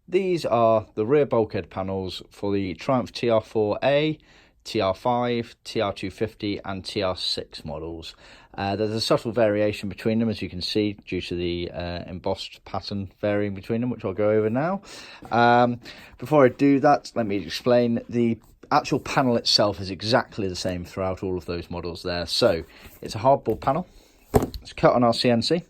These are the rear bulkhead panels for the Triumph TR4A, TR5, TR250 and TR6 models. There's a subtle variation between them, as you can see, due to the embossed pattern varying between them, which I'll go over now. Before I do that, let me explain. The actual panel itself is exactly the same throughout all of those models there. So it's a hardboard panel. It's cut on our CNC.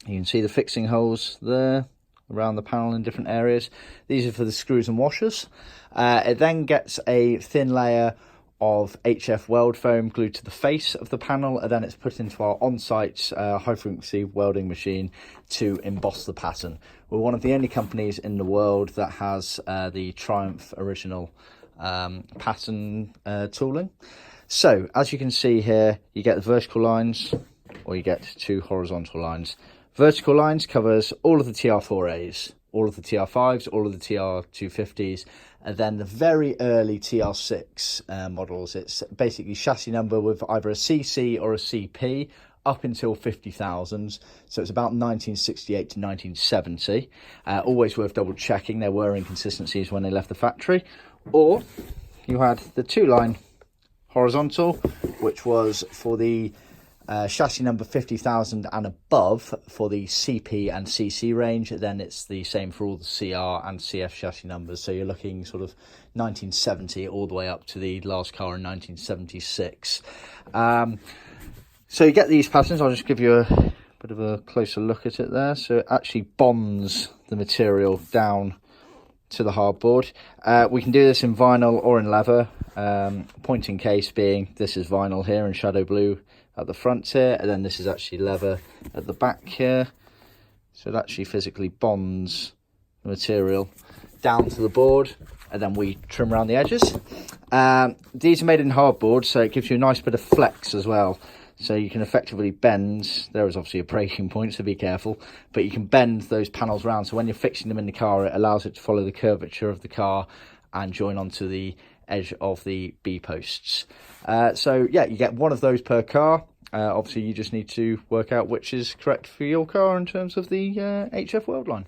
You can see the fixing holes there around the panel in different areas. These are for the screws and washers. It then gets a thin layer of HF weld foam glued to the face of the panel, and then it's put into our on-site high-frequency welding machine to emboss the pattern. We're one of the only companies in the world that has the Triumph original pattern tooling. So as you can see here, you get the vertical lines, or you get two horizontal lines. Vertical lines covers all of the TR4As, all of the TR5s, all of the TR250s, and then the very early TR6 models. It's basically chassis number with either a CC or a CP up until 50,000. So it's about 1968 to 1970. Always worth double checking. There were inconsistencies when they left the factory. Or you had the two-line horizontal, which was for the chassis number 50,000 and above for the CP and CC range. Then it's the same for all the CR and CF chassis numbers. So you're looking sort of 1970 all the way up to the last car in 1976. So you get these patterns. I'll just give you a bit of a closer look at it there. So it actually bonds the material down to the hardboard. We can do this in vinyl or in leather. Point in case being this is vinyl here in shadow blue at the front here, and then this is actually leather at the back here. So it actually physically bonds the material down to the board, and then we trim around the edges. These are made in hardboard, so it gives you a nice bit of flex as well. So you can effectively bend, there is obviously a breaking point, so be careful, but you can bend those panels around. So when you're fixing them in the car, it allows it to follow the curvature of the car and join onto the edge of the B-posts. So yeah, you get one of those per car. Obviously you just need to work out which is correct for your car in terms of the HF weld line.